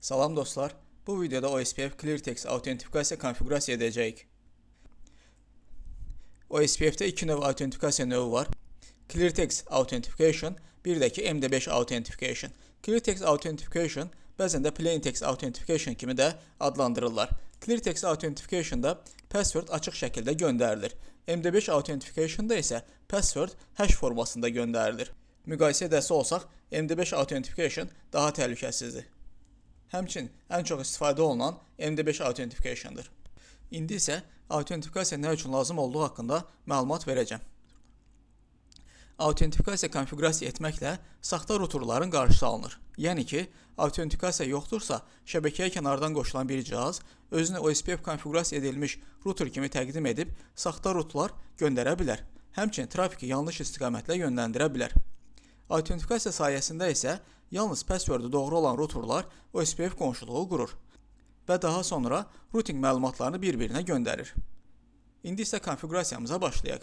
Salam dostlar, bu videoda OSPF ClearText autentikasiya konfigurasiya edəcəyik. OSPF-də iki növ autentikasiya növü var. ClearText Authentication, bir də ki MD5 Authentication. ClearText Authentication bəzən də PlainText Authentication kimi də adlandırırlar. ClearText Authentication-da password açıq şəkildə göndərilir. MD5 Authentication-da isə password hash formasında göndərilir. Müqayisə edəsi olsaq, MD5 Authentication daha təhlükəsizdir. Həmçinin ən çox istifadə olunan MD5 Authentication-dır. İndi isə autentikasiya nə üçün lazım olduğu haqqında məlumat verəcəm. Autentikasiya konfigurasiya etməklə saxta routerların qarşısı alınır. Yəni ki, autentikasiya yoxdursa, şəbəkəyə kənardan qoşulan bir cihaz özünü OSPF konfigurasiya edilmiş router kimi təqdim edib saxta routerlar göndərə bilər. Həmçinin trafiki yanlış istiqamətlə yönləndirə bilər. Autentikasiya sayəsində isə yalnız passwordu doğru olan routerlar OSPF qonşuluğu qurur və daha sonra routing məlumatlarını bir-birinə göndərir. İndi isə konfigurasiyamıza başlayaq.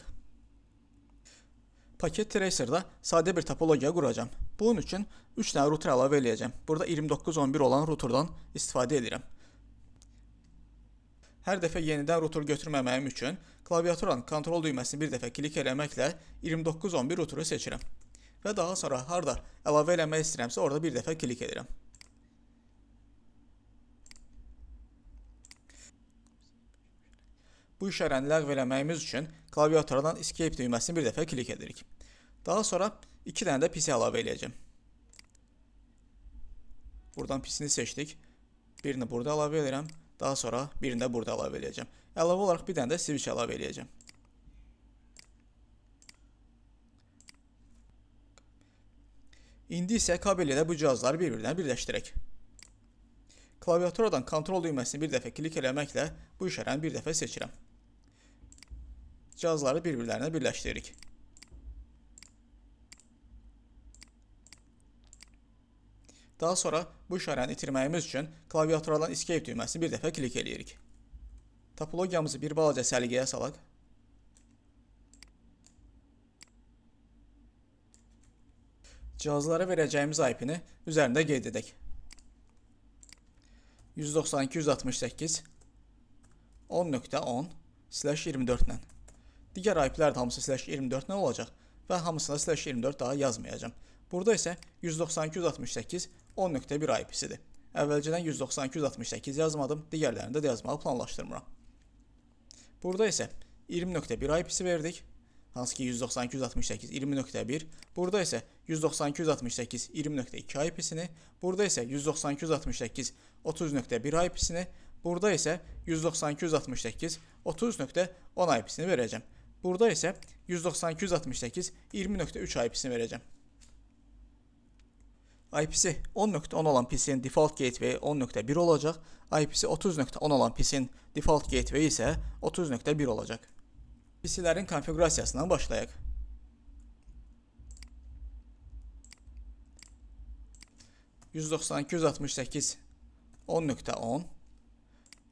Paket Tracer'da sadə bir topologiya quracağam. Bunun üçün 3 dənə router əlavə edəcəm. Burada 2911 olan routerdan istifadə edirəm. Hər dəfə yenidən router götürməməyim üçün klaviaturanın kontrol düyməsini bir dəfə klik eləməklə 2911 routeri seçirəm. Və daha sonra harda əlavə eləmək istəyirəmsə orada bir dəfə klik edirəm. Bu işarəni ləğv eləməyimiz üçün klaviaturadan Escape düyməsini bir dəfə klik edirik. Daha sonra 2 dənə də PC əlavə edəcəm. Buradan PC'ni seçdik. Birini burada əlavə edirəm. Daha sonra birini də burada əlavə edəcəm. Əlavə olaraq bir dənə də switch əlavə edəcəm. İndi isə kabel ilə bu cihazları bir-birinə birləşdirək. Klaviaturadan kontrol düyməsini bir dəfə klik eləməklə bu işarəni bir dəfə seçirəm. Cihazları bir-birlərinə birləşdiririk. Daha sonra bu işarəni itirməyimiz üçün klaviaturadan Escape düyməsini bir dəfə klik eləyirik. Topologiyamızı bir balaca səliqəyə salaq. Cihazlara verəcəyimiz IP-ni üzərində qeyd edək. 192.168.10.10/24 ilə. Digər IP-lər də hamısı /24 ilə olacaq və hamısına /24 daha yazmayacağım. Burada isə 192.168.10.1 IP-sidir. Əvvəlcədən 192.168 yazmadım, digərlərini də yazmağı planlaşdırmıram. Burada isə 20.1 IP-si verdik. Hansı ki 192.168.20.1. Burada isə 192.168.20.2 IP-sini, burada isə 192.168.30.1 IP-sini, burada isə 192.168.30.10 IP-sini verəcəm. Burada isə 192.168.20.3 IP-sini verəcəm. IP-si 10.10 olan PC-nin default gateway 10.1 olacaq, IP-si 30.10 olan PC-nin default gateway isə 30.1 olacaq. PC-lərin konfigurasiyasından başlayaq. (192.168.10.10)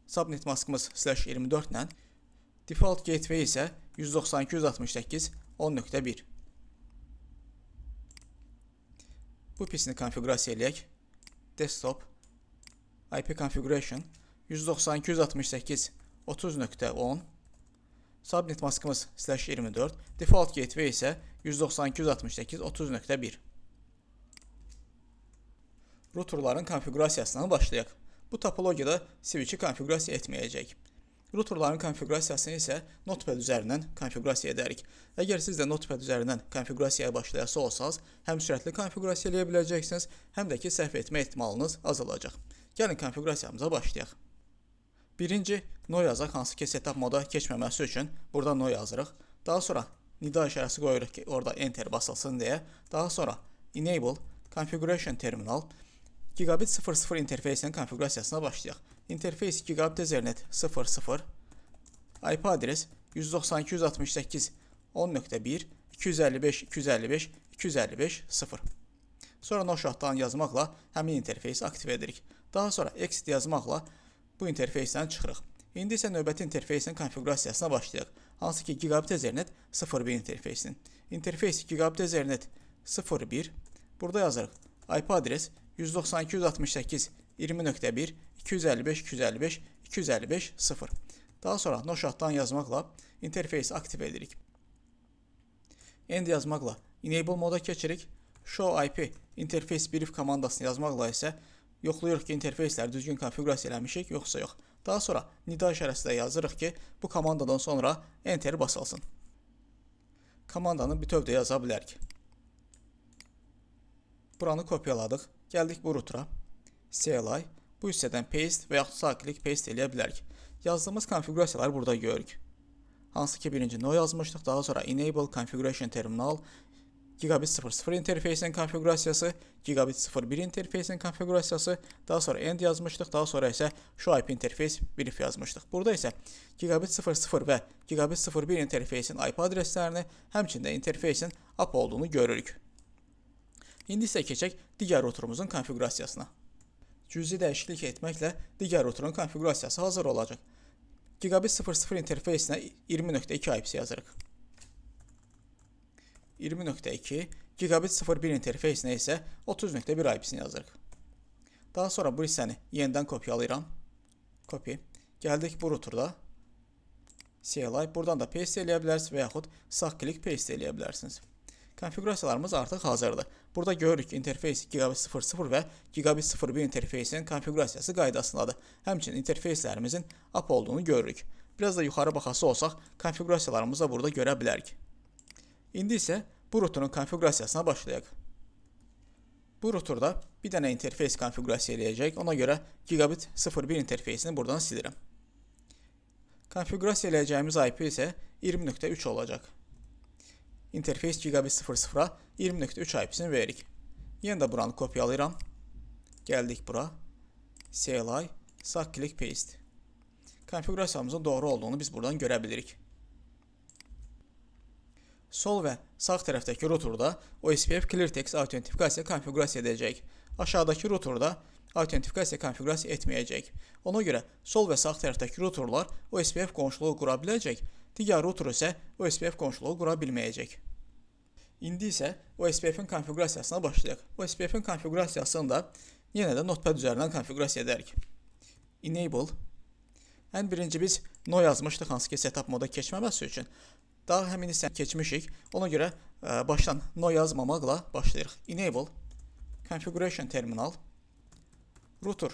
subnet maskımız /24 ilə, default gateway isə 192.168.10.1. Bu PC-ni konfigurasiya eləyək. Desktop IP configuration 192.168.30.10. Subnet maskımız /24, default gateway isə 192.168.30.1. Routerların konfigurasiyasından başlayaq. Bu topologiyada switch-i konfigurasiya etməyəcək. Routerların konfigurasiyasını isə Notepad üzərindən konfigurasiya edərik. Əgər siz də Notepad üzərindən konfigurasiyaya başlayası olsanız, həm sürətli konfigurasiya edə biləcəksiniz, həm də ki səhv etmə ehtimalınız azalacaq. Gəlin konfigurasiyamıza başlayaq. Birinci no yazaq, hansı ki setup moda keçməməsi üçün burada no yazırıq. Daha sonra nida işarəsi qoyuruq ki orada enter basılsın deyə. Daha sonra enable configuration terminal gigabit 00 interfeysinin konfigurasiyasına başlayaq. İnterfeys gigabit Ethernet 00, IP adres 192.168.10.1, 255.255.255.0. Sonra no shutdown yazmaqla həmin interfeysi aktiv edirik. Daha sonra exit yazmaqla bu interfeysdən çıxırıq. İndi isə növbəti interfeysin konfigurasiyasına başlayaq. Hansı ki gigabit Ethernet 01 interfeysinin. İnterfeys gigabit Ethernet 01. Burada yazırıq. IP adres 192.168.20.2 20.1 255.255.255.0. Daha sonra no shut'tan yazmaqla interfeysi aktiv edirik. End yazmaqla enable moda keçirik. Show IP interface brief komandasını yazmaqla isə yoxlayırıq ki, interfeysləri düzgün konfigurasiya eləmişik, yoxsa yox. Daha sonra nida işarəsi də yazırıq ki, bu komandadan sonra enter basılsın. Komandanı bütövdə yaza bilərik. Buranı kopyaladıq. Gəldik bu router'a. CLI. Bu hissədən paste və yaxud sağ klik paste eləyə bilərik. Yazdığımız konfigurasiyaları burada görürük. Hansı ki birinci no yazmışdıq. Daha sonra enable configuration terminal, Gigabit 00 interfeysinin konfigurasiyası, Gigabit 01 interfeysinin konfigurasiyası, daha sonra end yazmışdıq, daha sonra isə show IP interface brief yazmışdıq. Burada isə Gigabit 00 və Gigabit 01 interfeysinin IP adreslərini, həmçində interfeysin AP olduğunu görürük. İndi isə keçək digər routerumuzun konfigurasiyasına. Cüzi dəyişiklik etməklə digər routerun konfigurasiyası hazır olacaq. Gigabit 00 interfeysinə 20.2 IP yazırıq. 20.2, Gigabit 01 interfeysinə isə 30.1 IP-sini yazırıq. Daha sonra bu hissəni yenidən kopyalayıram. Copy. Gəldik bu routerda. CLI. Buradan da paste eləyə bilərsiniz və yaxud sağ klik paste eləyə bilərsiniz. Konfigurasiyalarımız artıq hazırdır. Burada görürük ki, interfeys Gigabit 00 və Gigabit 01 interfeysinin konfigurasiyası qaydasındadır. Həmçinin interfeyslərimizin AP olduğunu görürük. Biraz da yuxarı baxası olsaq, konfigurasiyalarımızı da burada görə bilərik. İndi isə bu routerun konfigurasiyasına başlayaq. Bu routerda bir dənə interfeys konfigurasiya eləyəcək. Ona görə Gigabit 01 interfeysini buradan silirəm. Konfigurasiya eləyəcəyimiz IP isə 20.3 olacaq. Interfeys Gigabit 00'a 20.3 IP-sini veririk. Yenə də buranı kopyalayıram. Gəldik bura. CLI, sağ klik paste. Konfigurasiyamızın doğru olduğunu biz buradan görə bilirik. Sol və sağ tərəfdəki routerda OSPF ClearText autentifikasiya konfigurasiya edəcək. Aşağıdakı routerda autentifikasiya konfigurasiya etməyəcək. Ona görə sol və sağ tərəfdəki routerlar OSPF qonşuluğu qura biləcək, digər router isə OSPF qonşuluğu qura bilməyəcək. İndi isə OSPF-in konfigurasiyasına başlayaq. OSPF-in konfigurasiyasını da yenə də Notepad üzərindən konfigurasiya edərik. Enable. Ən birinci biz no yazmışdıq, hansı ki setup moda keçməməsi üçün. Daha həmin hissəni keçmişik. Ona görə başdan no yazmamaqla başlayırıq. Enable, configuration terminal, router,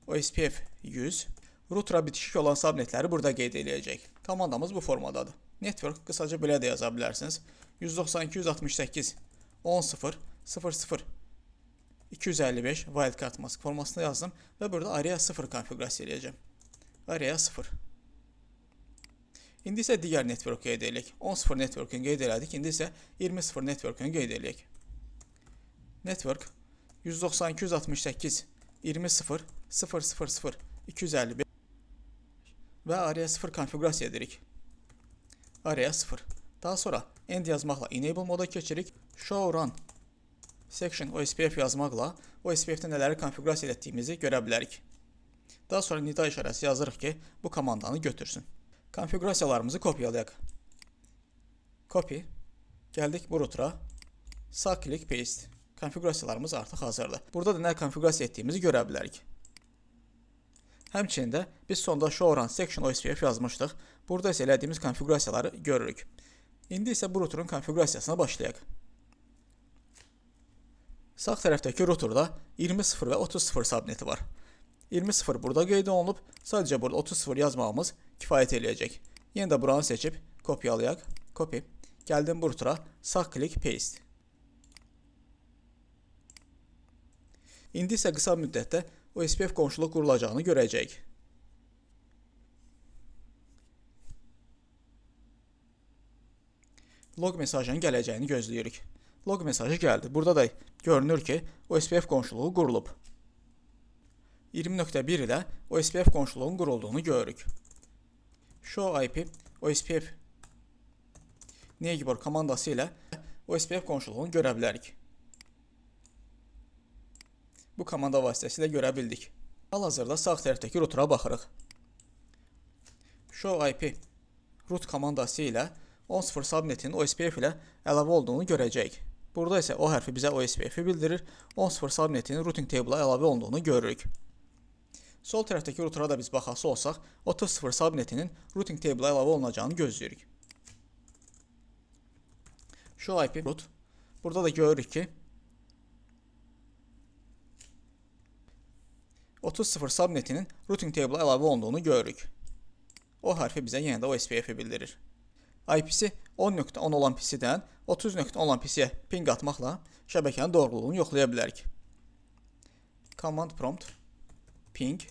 OSPF 100, router'a bitişik olan subnetləri burada qeyd edəcək. Komandamız bu formadadır. Network qısaca belə də yaza bilərsiniz. 192.168.10.0.0.0 255 wildcard mask formasında yazdım və burada area 0 konfigurasiya edəcəm. Area 0. İndi isə digər network qeyd edək. 10.0 network'ını qeyd elədik. İndi isə 20.0 network'ını qeyd edək. Network 192.168.20.0.0.0.255 və area 0 konfigurasiya edirik. Area 0. Daha sonra end yazmaqla enable moda keçirik. Show run section OSPF yazmaqla OSPF-də nələri konfigurasiya etdiyimizi görə bilərik. Daha sonra nida işarəsi yazırıq ki, bu komandanı götürsün. Konfigurasiyalarımızı kopyalayaq. Copy. Gəldik bu router'a. Sağ klik paste. Konfigurasiyalarımız artıq hazırdır. Burada da nə konfigurasiya etdiyimizi görə bilərik. Həmçinin də biz sonda show run section OSPF yazmışdıq. Burada isə elədiyimiz konfigurasiyaları görürük. İndi isə bu routerun konfigurasiyasına başlayaq. Sağ tərəfdəki routerda 20.0 və 30.0 subneti var. 20.0 burada qeyd olunub, sadəcə burada 30.0 yazmağımız kifayət eləyəcək. Yenə də buranı seçib kopyalayaq. Copy. Gəldim bu router'a, sağ klik paste. İndi isə qısa müddətdə OSPF qonşuluq qurulacağını görəcəyik. Log mesajının gələcəyini gözləyirik. Log mesajı gəldi. Burada da görünür ki, OSPF qonşuluğu qurulub. 20.1 ilə OSPF qonşuluğun qurulduğunu görürük. Show IP OSPF Neighbor komandası ilə OSPF qonşuluğunu görə bilərik. Bu komanda vasitəsilə görə bildik. Hal-hazırda sağ tərəfdəki router'a baxırıq. Show IP root komandası ilə 10.0 subnetin OSPF ilə əlavə olduğunu görəcəyik. Burada isə o hərfi bizə OSPF-i bildirir. 10.0 subnetinin routing table-a əlavə olunduğunu görürük. Sol tərəfdəki router'a da biz baxası olsaq, 30.0 subnetinin routing table-a əlavə olunacağını gözləyirik. Show IP root. Burada da görürük ki 30.0 subnetinin routing table-a əlavə olunduğunu görürük. O hərfi bizə yenə də OSPF-i bildirir. IP-si 10.10 olan PC-dən 30.10 olan PC-yə ping atmaqla şəbəkənin doğruluğunu yoxlaya bilərik. Command prompt ping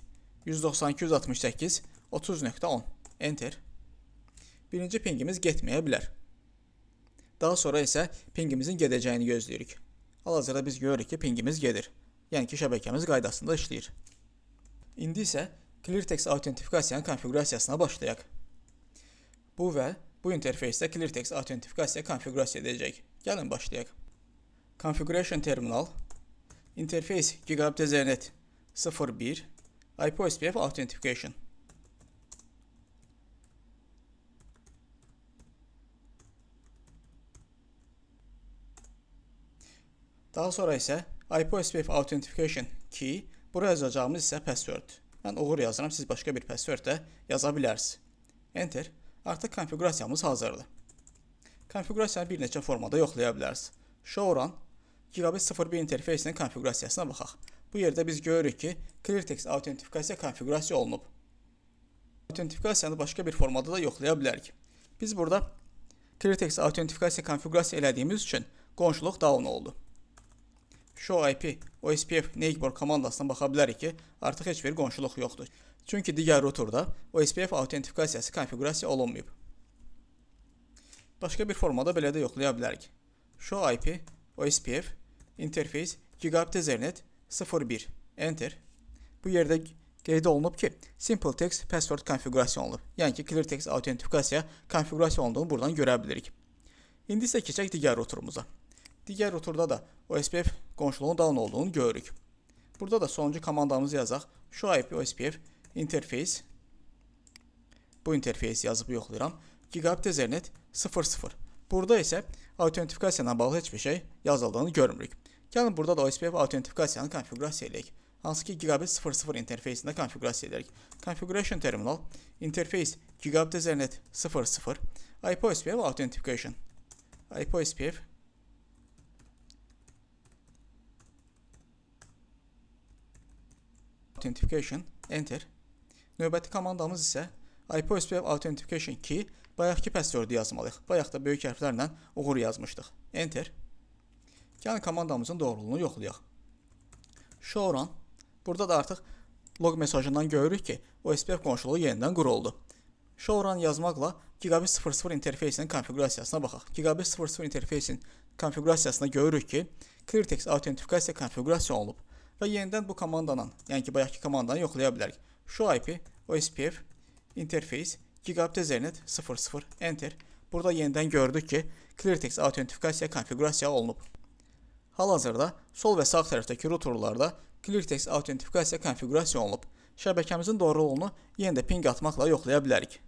192.168 30.10 enter. Birinci pingimiz getməyə bilər. Daha sonra isə pingimizin gedəcəyini gözləyirik. Hal-hazırda biz görürük ki, pingimiz gedir. Yəni ki, şəbəkəmiz qaydasında işləyir. İndi isə ClearText autentifikasiyanın konfiqurasiyasına başlayaq. Bu interfeysdə ClearText autentifikasiya konfiqurasiya edəcək. Gəlin başlayaq. Configuration terminal, interface Gigabit Ethernet 01, IP/OSPF authentication. Daha sonra isə IP/OSPF authentication key, buraya yazacağımız isə password. Mən uğur yazıram, siz başqa bir password də yaza bilərsiniz. Enter. Artıq konfiqurasiyamız hazırdır. Konfiqurasiyanı bir neçə formada yoxlaya bilərsiniz. Show run Gigabit 01 interfeysinin konfiqurasiyasına baxaq. Bu yerdə biz görürük ki, ClearText autentifikasiya konfiqurasiya olunub. Autentifikasiyanı başqa bir formada da yoxlaya bilərik. Biz burada ClearText autentifikasiya konfiqurasiya elədiyimiz üçün qonşuluq down oldu. Show IP OSPF neighbor komandasına baxa bilərik ki, artıq heç bir qonşuluq yoxdur. Çünki digər routerda OSPF autentifikasiyası konfiqurasiya olunmayıb. Başqa bir formada belə də yoxlaya bilərik. Show IP OSPF interface Gigabit Ethernet 01 enter. Bu yerdə qeyd olunub ki, simple text password konfiqurasiya olunub. Yəni ki, ClearText autentifikasiya konfiqurasiya olduğunu buradan görə bilirik. İndi isə keçək digər routerumuza. Digər routerda da OSPF qonşuluğun down olduğunu görürük. Burada da sonuncu komandamızı yazaq. Show IP OSPF interface. Bu interfeysi yazıb yoxlayıram. Gigabit Ethernet 00. Burada isə autentifikasiya ilə bağlı heç bir şey yazıldığını görmürük. Gəlin burada da OSPF autentifikasiyanı konfiqurasiya edək. Hansı ki Gigabit 00 interfeysində konfiqurasiya edək. Configuration terminal interface Gigabit Ethernet 00 IP/OSPF authentication. IP/OSPF authentication enter. Növbəti komandamız isə IP/OSPF authentication key, bayaqki passwordu yazmalıyıq. Bayaq da böyük hərflərlə uğur yazmışdıq. Enter. Gəlin komandamızın doğruluğunu yoxlayaq. Show run. Burada da artıq log mesajından görürük ki, OSPF qonşuluğu yenidən quruldu. Show run yazmaqla Gigabit 00 interfeysinin konfiqurasiyasına baxaq. Gigabit 00 interfeysinin konfiqurasiyasında görürük ki, ClearText autentifikasiya konfiqurasiya olunub. Və yenidən bu komandanın, yəni ki, bayaqki komandanı yoxlaya bilərik. Show IP OSPF interface Gigabit Ethernet 00 enter. Burada yenidən gördük ki, ClearText autentifikasiya konfiqurasiya olunub. Hal-hazırda sol və sağ tərəfdəki routerlarda ClearText autentifikasiya konfiqurasiya olunub. Şəbəkəmizin doğruluğunu yenə də ping atmaqla yoxlaya bilərik.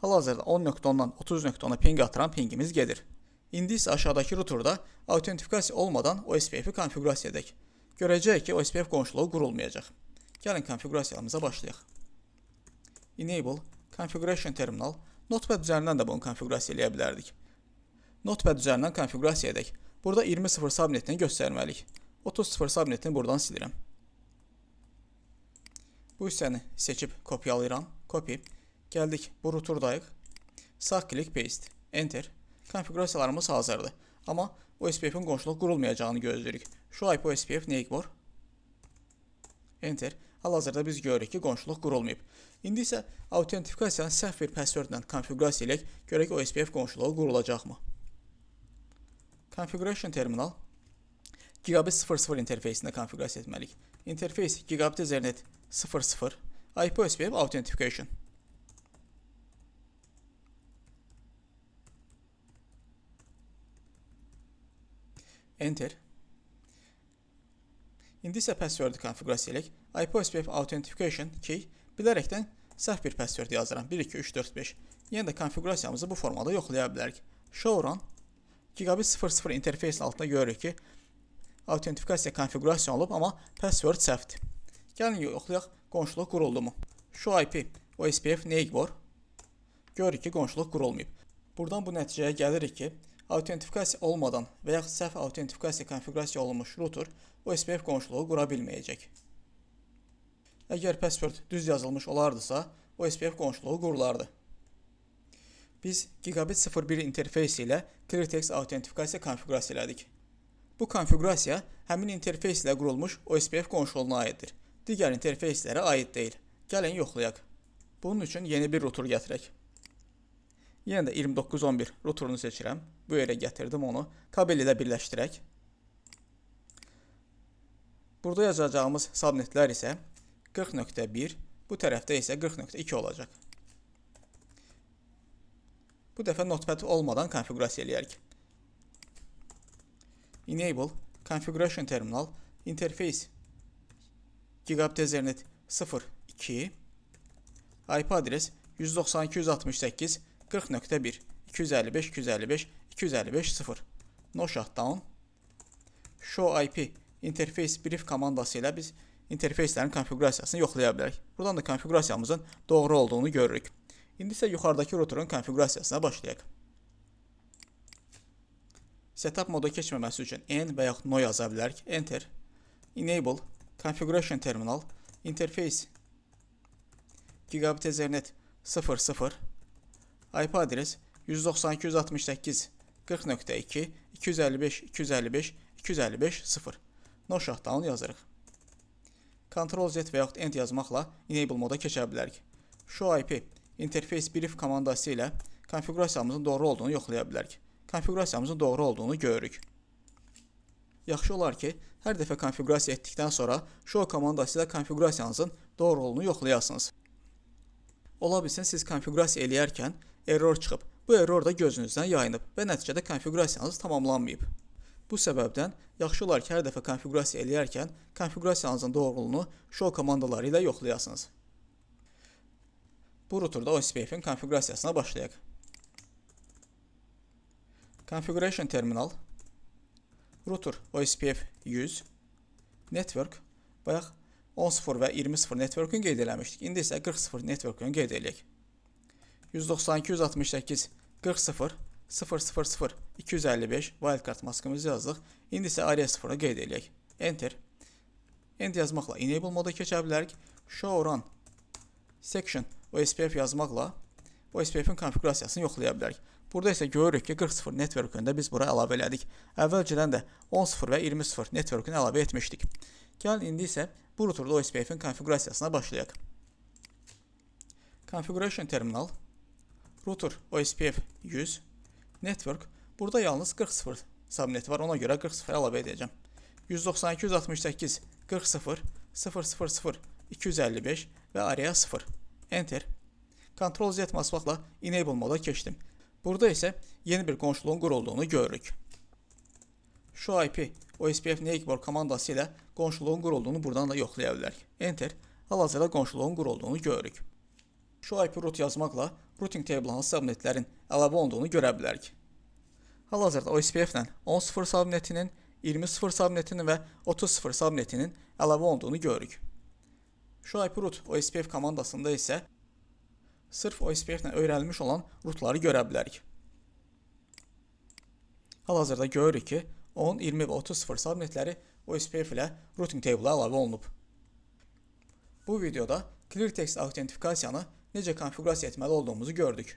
Hal-hazırda 10.10-dan 30.10-a ping atıran pingimiz gedir. İndi isə aşağıdakı routerda autentifikasiya olmadan OSPF-i konfiqurasiya edək. Görəcəyik ki, OSPF qonşuluğu qurulmayacaq. Gəlin konfiqurasiyamıza başlayaq. Enable Configuration Terminal. Notepad üzərindən də bunu konfiqurasiya edə bilərdik. Notepad üzərindən konfiqurasiya edək. Burada 20.0 subnetini göstərməliyik. 30.0 subnetini buradan silirəm. Bu hissəni seçib kopyalayıram. Copy. Gəldik bu routerdayıq. Sağ klik paste. Enter. Konfiqurasiyalarımız hazırdır. Amma OSPF-in qonşuluq qurulmayacağını gözləyirik. Show IP OSPF neighbor. Enter. Hal-hazırda biz görürük ki, qonşuluq qurulmayıb. İndi isə autentifikasiyanı səhv bir passwordla konfiqurasiya edək. Görək OSPF qonşuluğu qurulacaqmı? Configuration terminal Gigabit 00 interfeysində konfiqurasiya etməliyik. Interface Gigabit Ethernet 00 IP/OSPF authentication. Enter. İndi isə passwordu konfiqurasiya edək. IP/OSPF authentication key bilərəkdən səhv bir password yazıram. 1, 2, 3, 4, 5. Yenə də konfiqurasiyamızı bu formada yoxlaya bilərik. Show run Gigabit 00 interfeysin altında görürük ki, autentifikasiya konfigurasiya olub, amma password səhvdir. Gəlin yoxlayaq, qonşuluq quruldu mu? Şu IP OSPF Neighbor. Görürük ki, qonşuluq qurulmayıb. Buradan bu nəticəyə gəlirik ki, autentifikasiya olmadan və yaxud səhv autentifikasiya konfigurasiya olunmuş router OSPF qonşuluğu qura bilməyəcək. Əgər password düz yazılmış olardısa, OSPF qonşuluğu qurulardı. Biz Gigabit 01 interfeysi ilə ClearText autentifikasiya konfigurasiya elədik. Bu konfigurasiya həmin interfeys ilə qurulmuş OSPF qonşuluğuna aiddir. Digər interfeyslərə aid deyil. Gəlin yoxlayaq. Bunun üçün yeni bir router gətirək. Yenə də 2911 routerunu seçirəm. Bu yerə gətirdim onu. Kabel ilə birləşdirək. Burada yazacağımız subnetlər isə 40.1, bu tərəfdə isə 40.2 olacaq. Bu dəfə notepad olmadan konfigurasiya eləyərik. Enable Configuration Terminal Interface Gigabit Ethernet 02 IP adres 192.168.40.1 255.255.255.0 No shutdown. Show IP Interface Brief komandası ilə biz interfeyslərin konfigurasiyasını yoxlaya bilərik. Buradan da konfigurasiyamızın doğru olduğunu görürük. İndi isə yuxarıdakı routerun konfigurasiyasına başlayaq. Setup moda keçməməsi üçün N və yaxud No yaza bilərik. Enter. Enable Configuration Terminal Interface Gigabit Ethernet 00 IP adres 192.168.40.2 255.255.255.0 No shutdown yazırıq. Ctrl-Z və yaxud End yazmaqla Enable moda keçə bilərik. Show IP Interface Brief komandası ilə konfigurasiyamızın doğru olduğunu yoxlaya bilərik. Konfigurasiyamızın doğru olduğunu görürük. Yaxşı olar ki, hər dəfə konfigurasiya etdikdən sonra Show komandası ilə konfigurasiyanızın doğruluğunu yoxlayasınız. Ola bilsin, siz konfigurasiya eləyərkən error çıxıb. Bu error da gözünüzdən yayınıb və nəticədə konfigurasiyanız tamamlanmayıb. Bu səbəbdən yaxşı olar ki, hər dəfə konfigurasiya eləyərkən konfigurasiyanızın doğruluğunu Show komandaları ilə yoxlayasınız. Bu routerda OSPF-in konfigurasiyasına başlayaq. Configuration Terminal Router OSPF 100 Network bayaq 10.0 və 20.0 network'ün qeyd eləmişdik. İndi isə 40.0 network'ün qeyd eləyək. 192.168.40.0.0.0.255 wildcard maskımızı yazdıq. İndi isə area 0'ı qeyd eləyək. Enter. End yazmaqla Enable moda keçə bilərik. Show Run Section OSPF yazmaqla OSPF'in konfigurasiyasını yoxlaya bilərik. Burada isə görürük ki, 40.0 network'ündə biz bura əlavə elədik. Əvvəlcədən də 10.0 və 20.0 network'ünü əlavə etmişdik. Gəlin indi isə bu routerda OSPF'in konfigurasiyasına başlayaq. Configuration Terminal Router OSPF 100 Network. Burada yalnız 40.0 subnet var. Ona görə 40.0 əlavə edəcəm. 192.168.40.0.0.255 və area 0. Enter. Ctrl-Z basmaqla Enable moda keçdim. Burada isə yeni bir qonşuluğun qurulduğunu görürük. Show IP OSPF Neighbor komandası ilə qonşuluğun qurulduğunu buradan da yoxlaya bilərik. Enter. Hal-hazırda qonşuluğun qurulduğunu görürük. Show IP root yazmaqla routing table hansı subnetlərin əlavə olduğunu görə bilərik. Hal-hazırda OSPF ilə 10.0 subnetinin, 20.0 subnetinin və 30.0 subnetinin əlavə olduğunu görürük. Show IP root OSPF komandasında isə sırf OSPF ilə öyrənilmiş olan rootları görə bilərik. Hal-hazırda görürük ki, 10, 20 və 30.0 subnetləri OSPF ilə routing table-a əlavə olunub. Bu videoda ClearText autentifikasiyanı necə konfigurasiya etməli olduğumuzu gördük.